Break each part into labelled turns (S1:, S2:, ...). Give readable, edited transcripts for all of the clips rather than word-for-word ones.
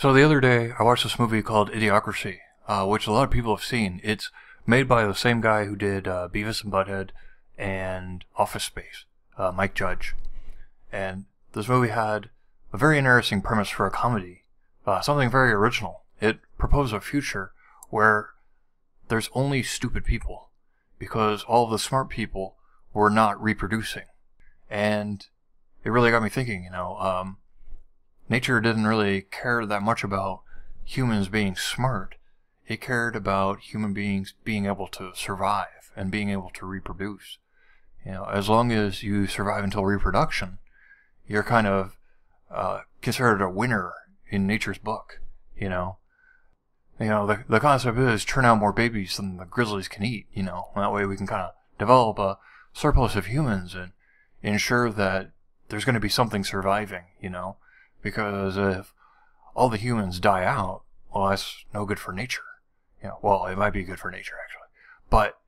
S1: So the other day, I watched this movie called Idiocracy, which a lot of people have seen. It's made by the same guy who did Beavis and Butthead and Office Space, Mike Judge. And this movie had a very interesting premise for a comedy, something very original. It proposed a future where there's only stupid people, because all of the smart people were not reproducing. And it really got me thinking, nature didn't really care that much about humans being smart. It cared about human beings being able to survive and being able to reproduce. As long as you survive until reproduction, you're kind of considered a winner in nature's book. The concept is turn out more babies than the grizzlies can eat. That way we can kind of develop a surplus of humans and ensure that there's going to be something surviving. Because if all the humans die out, well, that's no good for nature. Well, it might be good for nature, actually. But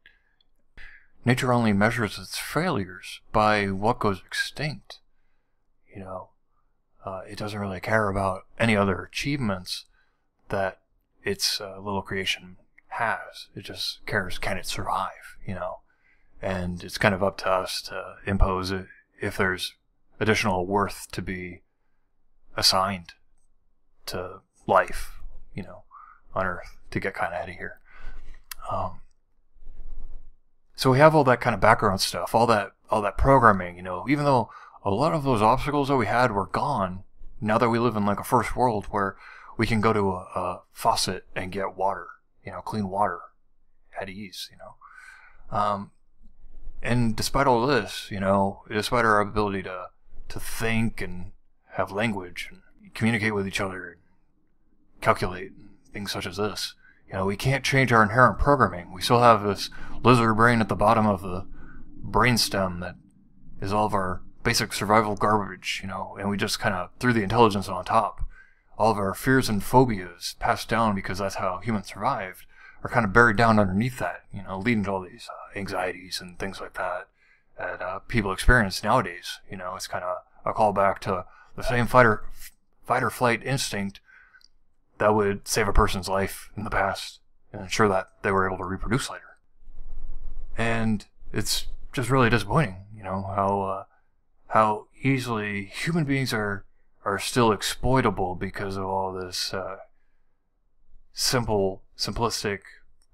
S1: nature only measures its failures by what goes extinct. It doesn't really care about any other achievements that its little creation has. It just cares, can it survive, And it's kind of up to us to impose it if there's additional worth to be assigned to life, on Earth, to get kind of out of here. So we have all that kind of background stuff, all that programming, even though a lot of those obstacles that we had were gone, now that we live in like a first world where we can go to a faucet and get water, clean water at ease, and despite all this, despite our ability to think and have language and communicate with each other and calculate and things such as this, we can't change our inherent programming. We still have this lizard brain at the bottom of the brainstem that is all of our basic survival garbage, and we just kind of threw the intelligence on top. All of our fears and phobias passed down because that's how humans survived are kind of buried down underneath that, leading to all these anxieties and things like that people experience nowadays. It's kind of a callback to the same fight or flight instinct that would save a person's life in the past and ensure that they were able to reproduce later. And it's just really disappointing, how easily human beings are still exploitable because of all this simplistic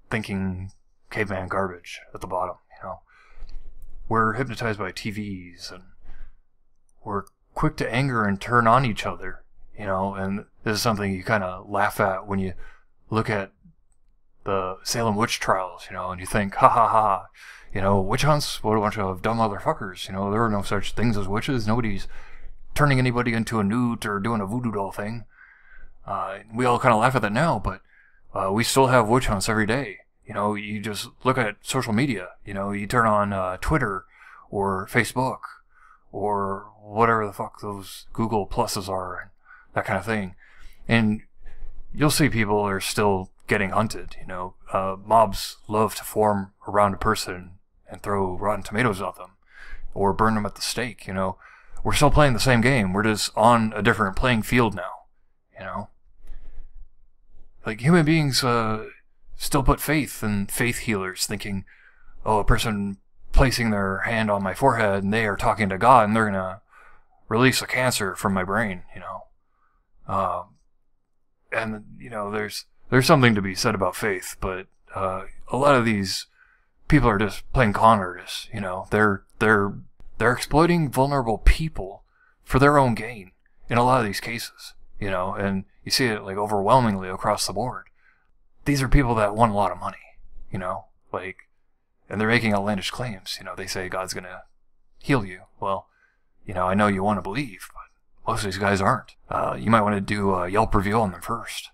S1: thinking caveman garbage at the bottom. We're hypnotized by TVs, and we're quick to anger and turn on each other, and this is something you kind of laugh at when you look at the Salem witch trials, and you think, ha ha ha, witch hunts, what a bunch of dumb motherfuckers, there are no such things as witches, nobody's turning anybody into a newt or doing a voodoo doll thing. We all kind of laugh at that now, but we still have witch hunts every day. You just look at social media, you turn on Twitter or Facebook or whatever the fuck those Google Pluses are and that kind of thing. And you'll see people are still getting hunted, mobs love to form around a person and throw rotten tomatoes at them or burn them at the stake, We're still playing the same game. We're just on a different playing field now, Like human beings still put faith in faith healers, thinking, oh, a person placing their hand on my forehead and they are talking to God and they're going to release a cancer from my brain, And, there's something to be said about faith, but a lot of these people are just playing con artists, They're exploiting vulnerable people for their own gain in a lot of these cases, and you see it like overwhelmingly across the board. These are people that want a lot of money, and they're making outlandish claims. They say God's going to heal you. Well, I know you want to believe, but most of these guys aren't. You might want to do a Yelp review on them first.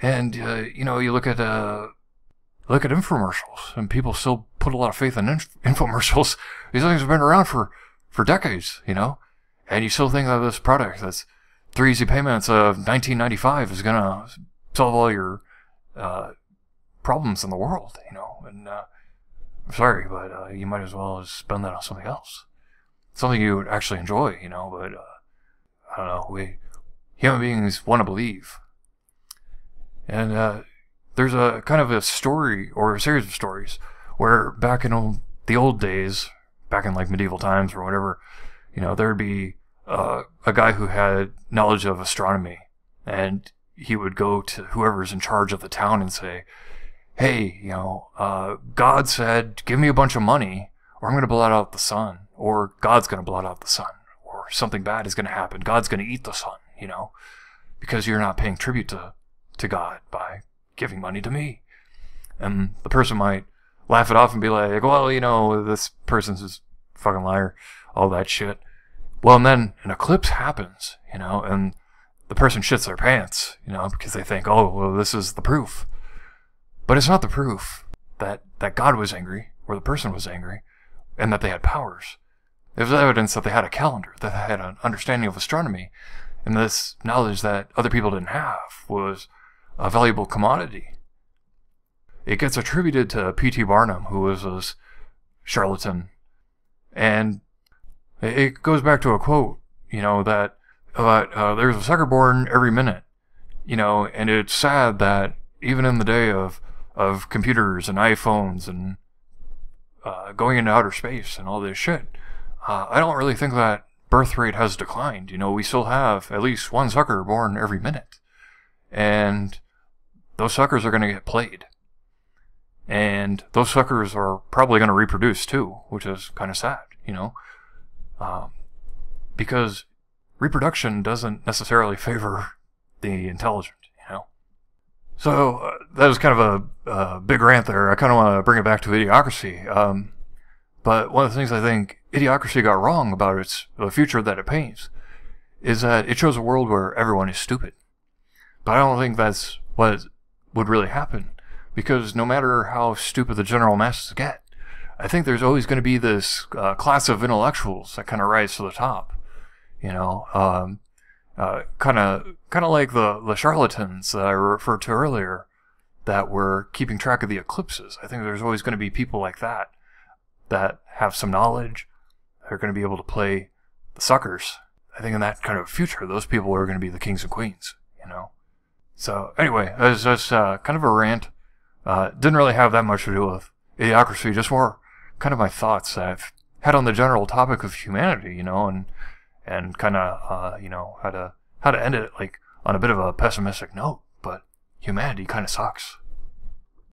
S1: And, you look at infomercials, and people still put a lot of faith in infomercials. These things have been around for decades, and you still think that this product that's 3 easy payments of $19.95 is going to solve all your problems in the world, and I'm sorry, but you might as well just spend that on something else. Something you would actually enjoy, but I don't know, human beings want to believe. And there's a kind of a story, or a series of stories, where back in the old days, back in like medieval times or whatever, there'd be a guy who had knowledge of astronomy, and he would go to whoever's in charge of the town and say, hey, God said, give me a bunch of money, or I'm going to blot out the sun, or God's going to blot out the sun, or something bad is going to happen. God's going to eat the sun, because you're not paying tribute to God by giving money to me. And the person might laugh it off and be like, well, this person's a fucking liar, all that shit. Well, and then an eclipse happens, and the person shits their pants, because they think, oh, well, this is the proof. But it's not the proof that God was angry, or the person was angry, and that they had powers. It was evidence that they had a calendar, that they had an understanding of astronomy, and this knowledge that other people didn't have was a valuable commodity. It gets attributed to P.T. Barnum, who was a charlatan, and it goes back to a quote, that there's a sucker born every minute, and it's sad that even in the day of computers and iPhones and going into outer space and all this shit, I don't really think that birth rate has declined. We still have at least one sucker born every minute, and those suckers are going to get played, and those suckers are probably going to reproduce too, which is kind of sad, because reproduction doesn't necessarily favor the intelligent, So that was kind of a big rant there. I kind of want to bring it back to Idiocracy. But one of the things I think Idiocracy got wrong about the future that it paints is that it shows a world where everyone is stupid. But I don't think that's what would really happen, because no matter how stupid the general masses get, I think there's always going to be this class of intellectuals that kind of rise to the top. Kind of like the charlatans that I referred to earlier that were keeping track of the eclipses. I think there's always going to be people like that have some knowledge, that are going to be able to play the suckers. I think in that kind of future, those people are going to be the kings and queens, So anyway, it was just kind of a rant. Didn't really have that much to do with Idiocracy, just more kind of my thoughts that I've had on the general topic of humanity, and kind of, how to end it like on a bit of a pessimistic note. But humanity kind of sucks.